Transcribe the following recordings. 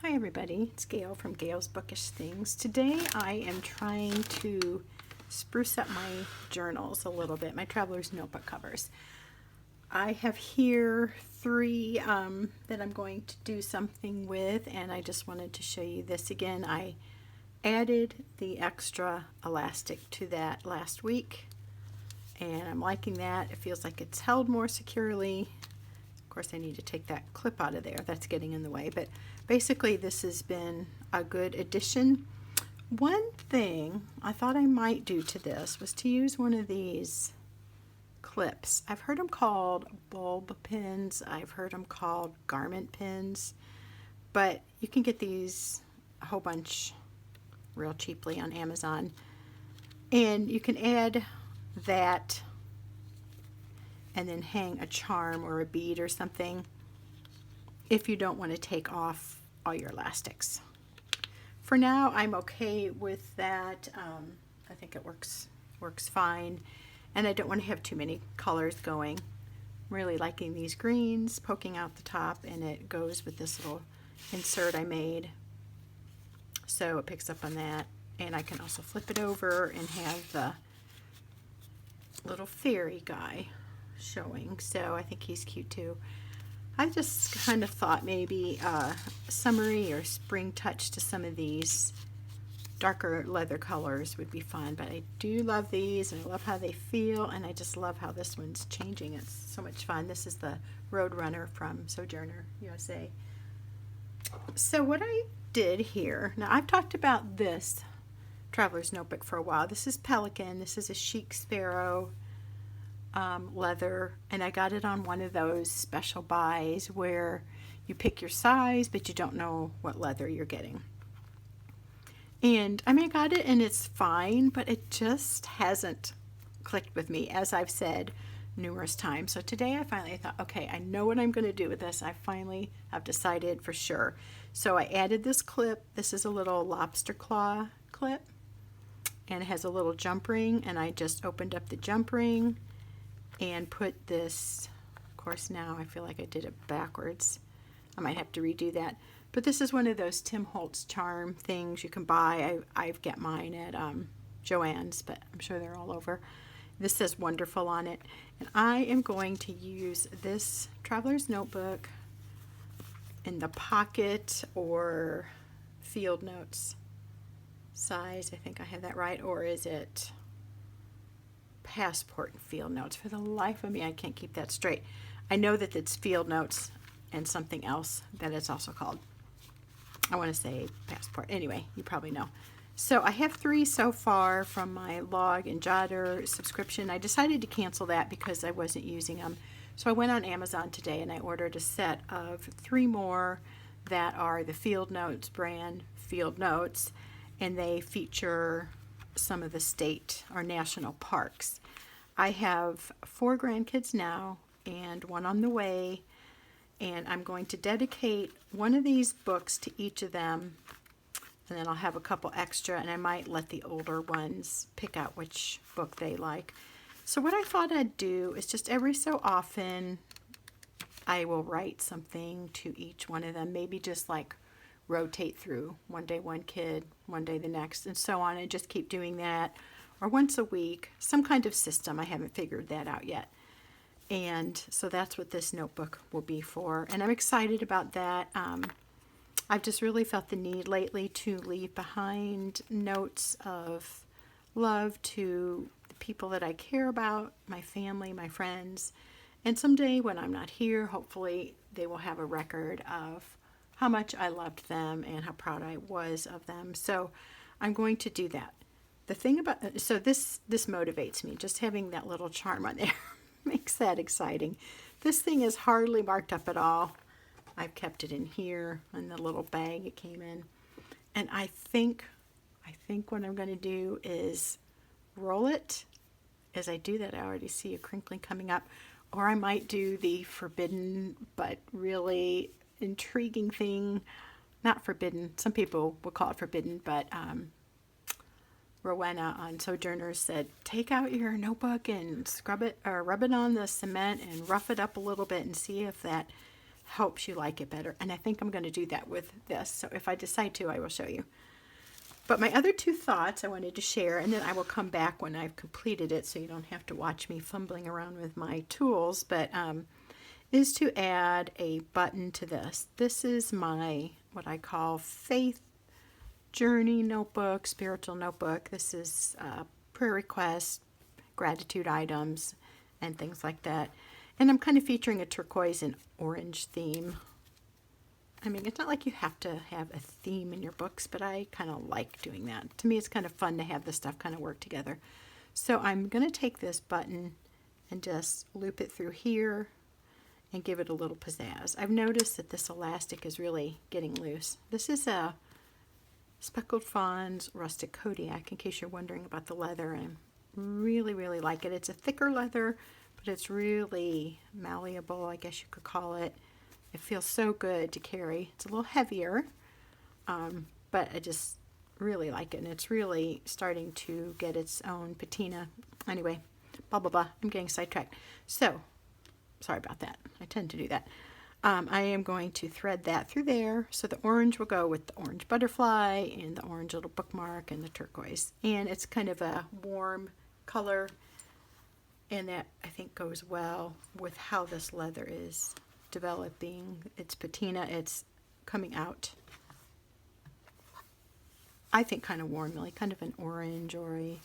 Hi everybody, it's Gail from Gail's Bookish Things. Today I am trying to spruce up my journals a little bit, my traveler's notebook covers. I have here three that I'm going to do something with, and I just wanted to show you this again. I added the extra elastic to that last week, and I'm liking that. It feels like it's held more securely. Of course, I need to take that clip out of there. That's getting in the way. But basically, this has been a good addition. One thing I thought I might do to this was to use one of these clips. I've heard them called bulb pins. I've heard them called garment pins. But you can get these a whole bunch real cheaply on Amazon. And you can add that and then hang a charm or a bead or something if you don't want to take off all your elastics. For now, I'm okay with that. I think it works fine, and I don't want to have too many colors going. I'm really liking these greens poking out the top, and it goes with this little insert I made, so it picks up on that. And I can also flip it over and have the little fairy guy showing, so I think he's cute too. I just kind of thought maybe a summery or spring touch to some of these darker leather colors would be fun, but I do love these and I love how they feel, and I just love how this one's changing. It's so much fun. This is the Roadrunner from Sojourner USA. So what I did here, now I've talked about this traveler's notebook for a while. This is Pelican. This is a chic sparrow leather, and I got it on one of those special buys where you pick your size but you don't know what leather you're getting. And I mean, I got it and it's fine, but it just hasn't clicked with me, as I've said numerous times. So today I finally thought, okay, I know what I'm going to do with this. I finally have decided for sure. So I added this clip. This is a little lobster claw clip, and it has a little jump ring, and I just opened up the jump ring and put this, of course now I feel like I did it backwards. I might have to redo that. But this is one of those Tim Holtz charm things you can buy. I've got mine at Joann's, but I'm sure they're all over. This says wonderful on it. And I am going to use this traveler's notebook in the pocket or field notes size. I think I have that right. Or is it passport and field notes? For the life of me, I can't keep that straight. I know that it's field notes and something else that it's also called. I want to say passport. Anyway, you probably know. So I have 3 so far from my log and jotter subscription. I decided to cancel that because I wasn't using them. So I went on Amazon today and I ordered a set of 3 more that are the Field Notes brand Field Notes, and they feature some of the state or national parks. I have 4 grandkids now and 1 on the way, and I'm going to dedicate one of these books to each of them, and then I'll have a couple extra, and I might let the older ones pick out which book they like. So what I thought I'd do is just every so often I will write something to each one of them, maybe just like rotate through one day one kid, one day the next, and so on, and just keep doing that, or once a week, some kind of system. I haven't figured that out yet. And so that's what this notebook will be for, and I'm excited about that. I've just really felt the need lately to leave behind notes of love to the people that I care about, my family, my friends, and someday when I'm not here, hopefully they will have a record of how much I loved them and how proud I was of them. So I'm going to do that. The thing about, so this motivates me, just having that little charm on there makes that exciting. This thing is hardly marked up at all. I've kept it in here in the little bag it came in. And I think what I'm going to do is roll it. As I do that, I already see a crinkling coming up. Or I might do the forbidden but really intriguing thing. Not forbidden. Some people will call it forbidden, but Rowena on Sojourner said, take out your notebook and scrub it or rub it on the cement and rough it up a little bit and see if that helps you like it better. And I think I'm going to do that with this. So if I decide to, I will show you. But my other two thoughts I wanted to share, and then I will come back when I've completed it so you don't have to watch me fumbling around with my tools, but is to add a button to this. This is my, what I call faith journey notebook, spiritual notebook. This is prayer requests, gratitude items, and things like that. And I'm kind of featuring a turquoise and orange theme. I mean, it's not like you have to have a theme in your books, but I kind of like doing that. To me, it's kind of fun to have this stuff kind of work together. So I'm going to take this button and just loop it through here and give it a little pizzazz. I've noticed that this elastic is really getting loose. This is a Speckled Fawns Rustic Kodiak, in case you're wondering about the leather. I really, really like it. It's a thicker leather, but it's really malleable, I guess you could call it. It feels so good to carry. It's a little heavier, but I just really like it. And it's really starting to get its own patina. Anyway, blah, blah, blah. I'm getting sidetracked. So, sorry about that. I tend to do that. I am going to thread that through there. So the orange will go with the orange butterfly and the orange little bookmark and the turquoise. And it's kind of a warm color. And that, I think, goes well with how this leather is developing its patina. It's coming out, I think, kind of warmly, kind of an orange or a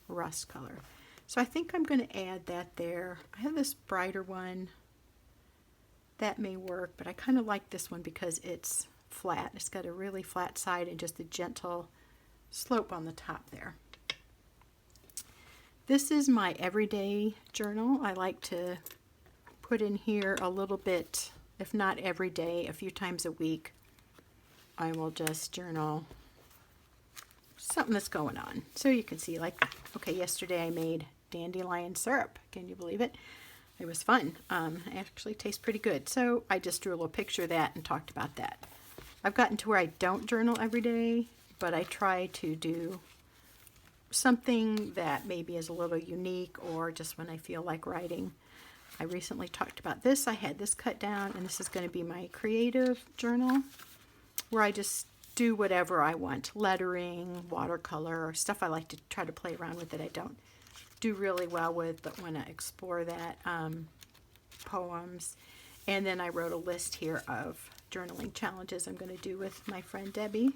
rust color. So I think I'm going to add that there. I have this brighter one that may work, but I kind of like this one because it's flat. It's got a really flat side and just a gentle slope on the top there. This is my everyday journal. I like to put in here a little bit, if not every day, a few times a week. I will just journal something that's going on. So you can see, like, okay, yesterday I made dandelion syrup. Can you believe it? It was fun. It actually tastes pretty good. So I just drew a little picture of that and talked about that. I've gotten to where I don't journal every day, but I try to do something that maybe is a little unique, or just when I feel like writing. I recently talked about this. I had this cut down, and this is going to be my creative journal where I just do whatever I want. Lettering, watercolor, stuff I like to try to play around with that I don't do really well with, but want to explore that. Poems. And then I wrote a list here of journaling challenges I'm going to do with my friend Debbie.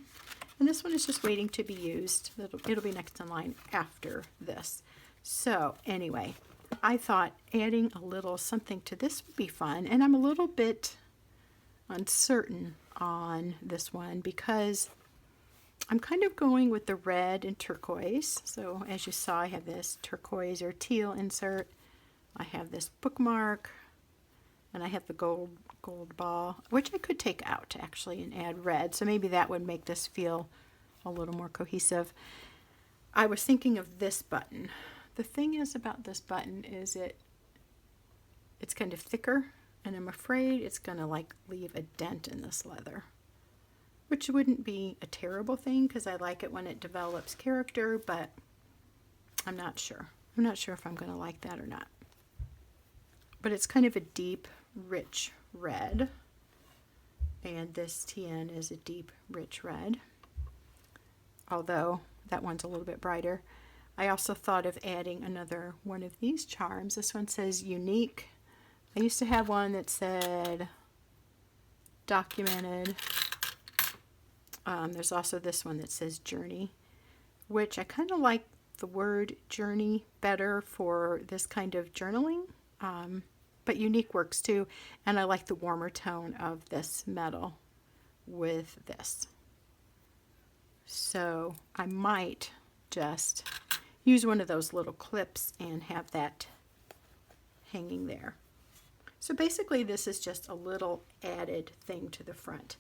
And this one is just waiting to be used. It'll be next in line after this. So anyway, I thought adding a little something to this would be fun. And I'm a little bit uncertain on this one because I'm kind of going with the red and turquoise. So as you saw, I have this turquoise or teal insert. I have this bookmark, and I have the gold ball, which I could take out actually and add red. So maybe that would make this feel a little more cohesive. I was thinking of this button. The thing is about this button is it's kind of thicker, and I'm afraid it's going to like leave a dent in this leather, which wouldn't be a terrible thing because I like it when it develops character, but I'm not sure. I'm not sure if I'm going to like that or not. But it's kind of a deep, rich red, and this TN is a deep, rich red, although that one's a little bit brighter. I also thought of adding another one of these charms. This one says unique. I used to have one that said documented. There's also this one that says journey, which I kind of like the word journey better for this kind of journaling, but unique works too, and I like the warmer tone of this metal with this. So I might just use one of those little clips and have that hanging there. So basically this is just a little added thing to the front.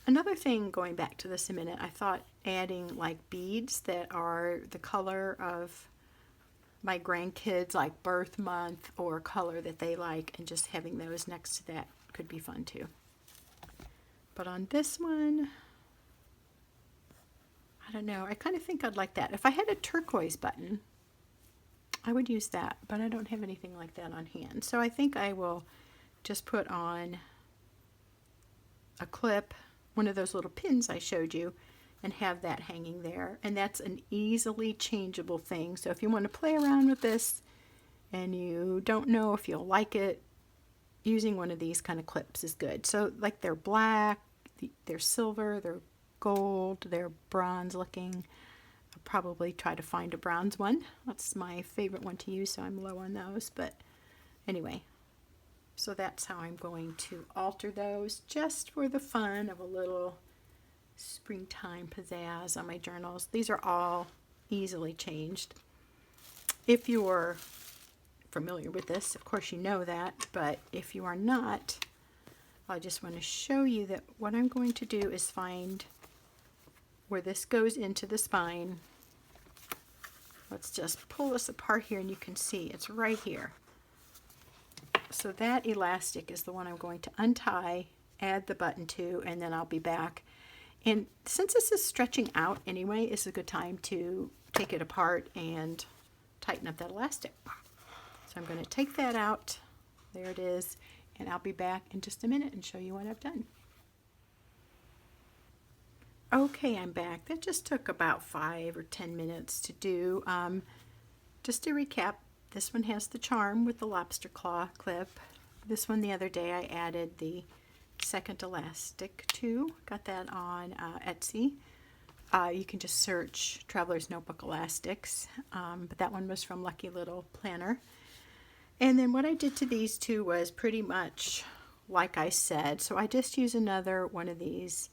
Another thing, going back to this a minute, I thought adding like beads that are the color of my grandkids, like birth month or color that they like, and just having those next to that could be fun too. But on this one, I don't know, I kind of think I'd like that. If I had a turquoise button, I would use that, but I don't have anything like that on hand. So I think I will just put on a clip, one of those little pins I showed you, and have that hanging there. And that's an easily changeable thing. So if you want to play around with this and you don't know if you'll like it, using one of these kind of clips is good. So like they're black, they're silver, they're gold, they're bronze looking. I'll probably try to find a bronze one. That's my favorite one to use, so I'm low on those. But anyway, so that's how I'm going to alter those, just for the fun of a little springtime pizzazz on my journals. These are all easily changed. If you're familiar with this, of course you know that, but if you are not, I just want to show you that what I'm going to do is find where this goes into the spine. Let's just pull this apart here and you can see it's right here. So that elastic is the one I'm going to untie, add the button to, and then I'll be back. And since this is stretching out anyway, it's a good time to take it apart and tighten up that elastic. So I'm going to take that out. There it is. And I'll be back in just a minute and show you what I've done. Okay, I'm back. That just took about 5 or 10 minutes to do. Just to recap, this one has the charm with the lobster claw clip. This one the other day I added the second elastic to. Got that on Etsy. You can just search Traveler's Notebook elastics, but that one was from Lucky Little Planner. And then what I did to these two was pretty much like I said. So I just used another one of these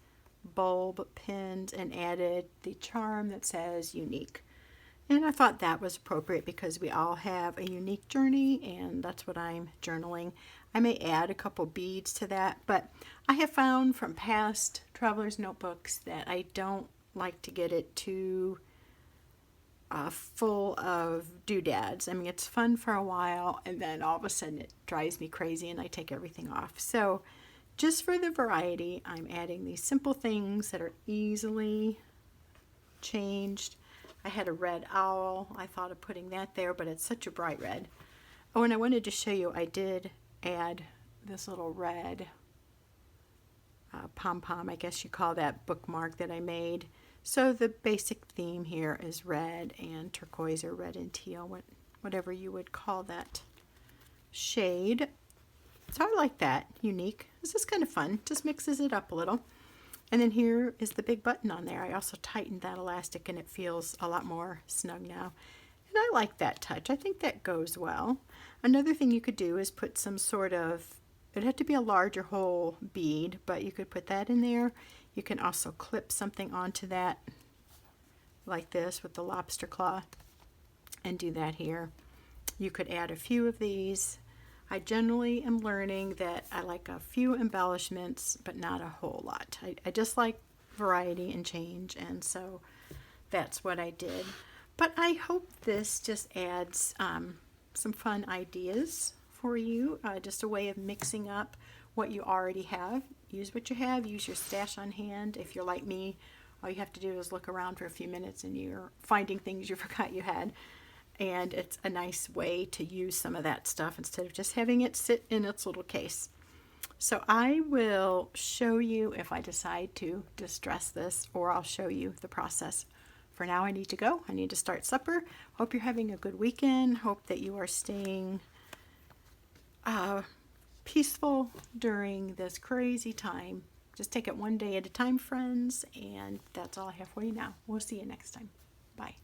bulb pins and added the charm that says unique. And I thought that was appropriate because we all have a unique journey, and that's what I'm journaling. I may add a couple beads to that, but I have found from past Traveler's Notebooks that I don't like to get it too full of doodads. I mean, it's fun for a while, and then all of a sudden it drives me crazy and I take everything off. So just for the variety, I'm adding these simple things that are easily changed. I had a red owl. I thought of putting that there, but it's such a bright red. Oh, and I wanted to show you, I did add this little red pom-pom, I guess you call that, bookmark that I made. So the basic theme here is red and turquoise, or red and teal, whatever you would call that shade. So I like that, unique. This is kind of fun, just mixes it up a little. And then here is the big button on there. I also tightened that elastic and it feels a lot more snug now. And I like that touch. I think that goes well. Another thing you could do is put some sort of, it'd have to be a larger whole bead, but you could put that in there. You can also clip something onto that like this with the lobster claw and do that here. You could add a few of these. I generally am learning that I like a few embellishments, but not a whole lot. I just like variety and change, and so that's what I did. But I hope this just adds some fun ideas for you, just a way of mixing up what you already have. Use what you have, use your stash on hand. If you're like me, all you have to do is look around for a few minutes and you're finding things you forgot you had. And it's a nice way to use some of that stuff instead of just having it sit in its little case. So I will show you if I decide to distress this, or I'll show you the process. For now, I need to go. I need to start supper. Hope you're having a good weekend. Hope that you are staying peaceful during this crazy time. Just take it one day at a time, friends, and that's all I have for you now. We'll see you next time. Bye.